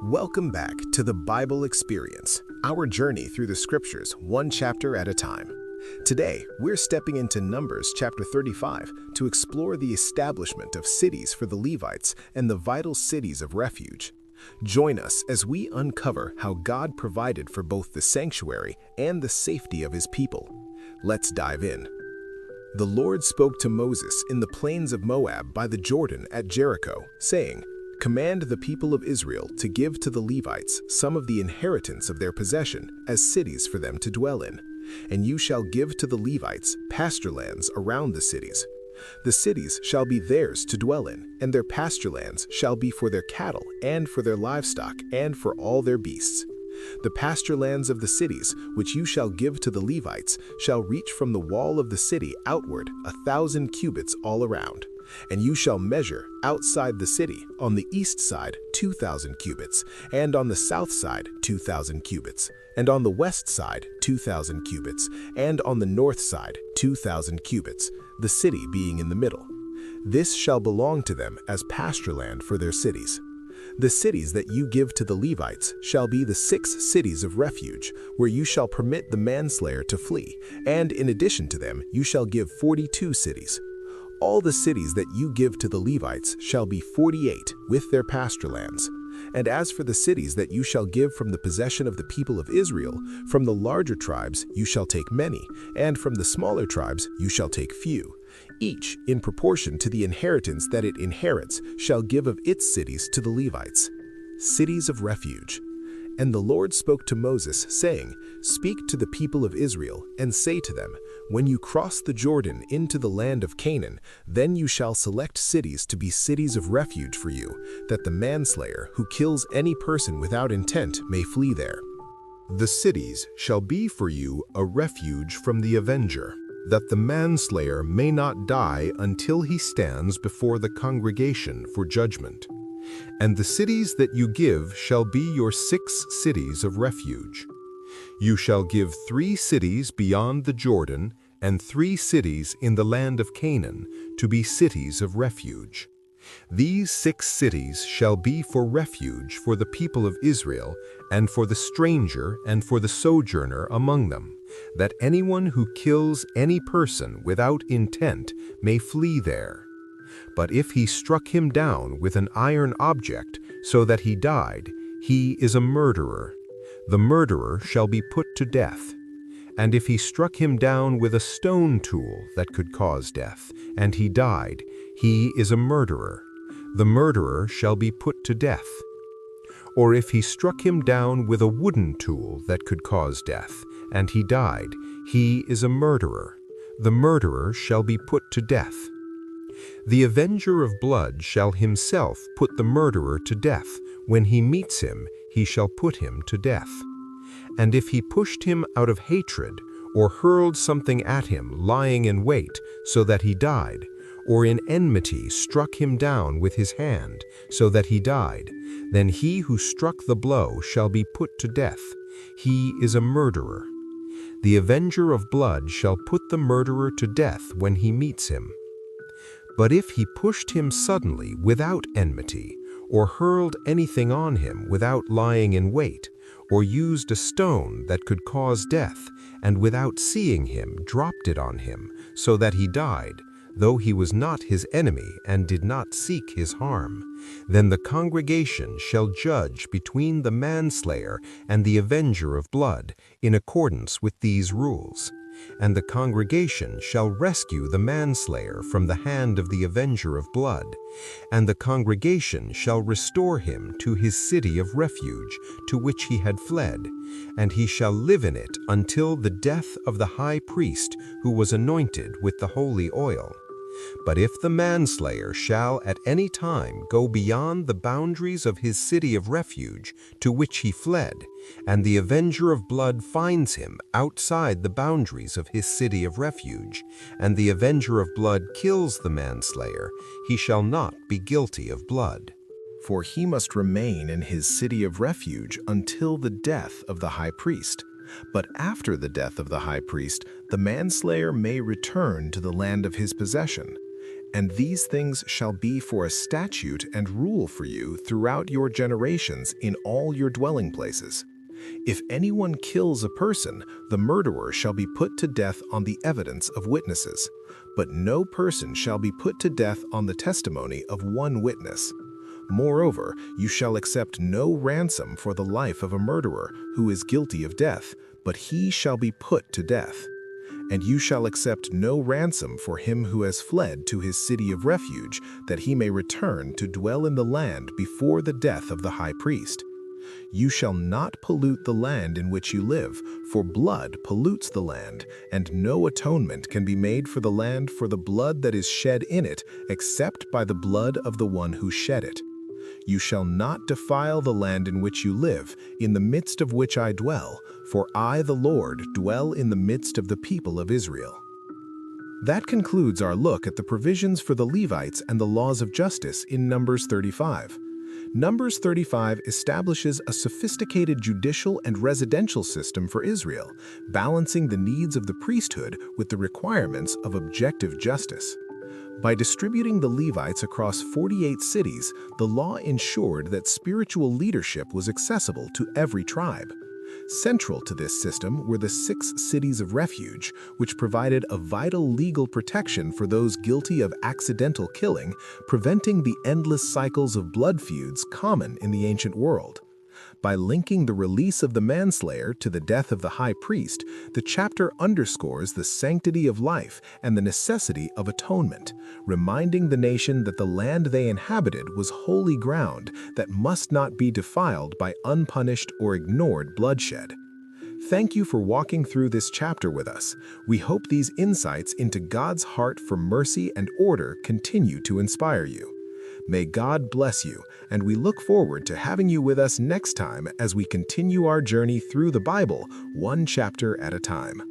Welcome back to the Bible Experience, our journey through the scriptures one chapter at a time. Today, we're stepping into Numbers chapter 35 to explore the establishment of cities for the Levites and the vital cities of refuge. Join us as we uncover how God provided for both the sanctuary and the safety of his people. Let's dive in. The Lord spoke to Moses in the plains of Moab by the Jordan at Jericho, saying, "Command the people of Israel to give to the Levites some of the inheritance of their possession as cities for them to dwell in. And you shall give to the Levites pasturelands around the cities. The cities shall be theirs to dwell in, and their pasturelands shall be for their cattle and for their livestock and for all their beasts. The pasturelands of the cities, which you shall give to the Levites, shall reach from the wall of the city outward 1,000 cubits all around. And you shall measure outside the city, on the east side 2,000 cubits, and on the south side 2,000 cubits, and on the west side 2,000 cubits, and on the north side 2,000 cubits, the city being in the middle. This shall belong to them as pastureland for their cities. The cities that you give to the Levites shall be the 6 cities of refuge, where you shall permit the manslayer to flee, and in addition to them you shall give 42 cities. All the cities that you give to the Levites shall be 48 with their pasturelands. And as for the cities that you shall give from the possession of the people of Israel, from the larger tribes you shall take many, and from the smaller tribes you shall take few. Each, in proportion to the inheritance that it inherits, shall give of its cities to the Levites. Cities of refuge. And the Lord spoke to Moses, saying, "Speak to the people of Israel, and say to them, when you cross the Jordan into the land of Canaan, then you shall select cities to be cities of refuge for you, that the manslayer who kills any person without intent may flee there. The cities shall be for you a refuge from the avenger, that the manslayer may not die until he stands before the congregation for judgment. And the cities that you give shall be your 6 cities of refuge. You shall give 3 cities beyond the Jordan, and 3 cities in the land of Canaan, to be cities of refuge. These 6 cities shall be for refuge for the people of Israel, and for the stranger and for the sojourner among them, that anyone who kills any person without intent may flee there. But if he struck him down with an iron object so that he died, he is a murderer. The murderer shall be put to death. And if he struck him down with a stone tool that could cause death, and he died, he is a murderer. The murderer shall be put to death. Or if he struck him down with a wooden tool that could cause death, and he died, he is a murderer. The murderer shall be put to death. The avenger of blood shall himself put the murderer to death. When he meets him, he shall put him to death. And if he pushed him out of hatred, or hurled something at him lying in wait, so that he died, or in enmity struck him down with his hand, so that he died, then he who struck the blow shall be put to death. He is a murderer. The avenger of blood shall put the murderer to death when he meets him. But if he pushed him suddenly without enmity, or hurled anything on him without lying in wait, or used a stone that could cause death, and without seeing him dropped it on him, so that he died, though he was not his enemy and did not seek his harm, then the congregation shall judge between the manslayer and the avenger of blood in accordance with these rules. And the congregation shall rescue the manslayer from the hand of the avenger of blood, and the congregation shall restore him to his city of refuge to which he had fled, and he shall live in it until the death of the high priest who was anointed with the holy oil. But if the manslayer shall at any time go beyond the boundaries of his city of refuge to which he fled, and the avenger of blood finds him outside the boundaries of his city of refuge, and the avenger of blood kills the manslayer, he shall not be guilty of blood. For he must remain in his city of refuge until the death of the high priest. But after the death of the high priest, the manslayer may return to the land of his possession. And these things shall be for a statute and rule for you throughout your generations in all your dwelling places. If anyone kills a person, the murderer shall be put to death on the evidence of witnesses. But no person shall be put to death on the testimony of one witness. Moreover, you shall accept no ransom for the life of a murderer who is guilty of death, but he shall be put to death. And you shall accept no ransom for him who has fled to his city of refuge, that he may return to dwell in the land before the death of the high priest. You shall not pollute the land in which you live, for blood pollutes the land, and no atonement can be made for the land for the blood that is shed in it, except by the blood of the one who shed it. You shall not defile the land in which you live, in the midst of which I dwell, for I, the Lord, dwell in the midst of the people of Israel. That concludes our look at the provisions for the Levites and the laws of justice in Numbers 35. Numbers 35 establishes a sophisticated judicial and residential system for Israel, balancing the needs of the priesthood with the requirements of objective justice. By distributing the Levites across 48 cities, the law ensured that spiritual leadership was accessible to every tribe. Central to this system were the 6 Cities of Refuge, which provided a vital legal protection for those guilty of accidental killing, preventing the endless cycles of blood feuds common in the ancient world. By linking the release of the manslayer to the death of the high priest, the chapter underscores the sanctity of life and the necessity of atonement, reminding the nation that the land they inhabited was holy ground that must not be defiled by unpunished or ignored bloodshed. Thank you for walking through this chapter with us. We hope these insights into God's heart for mercy and order continue to inspire you. May God bless you, and we look forward to having you with us next time as we continue our journey through the Bible, one chapter at a time.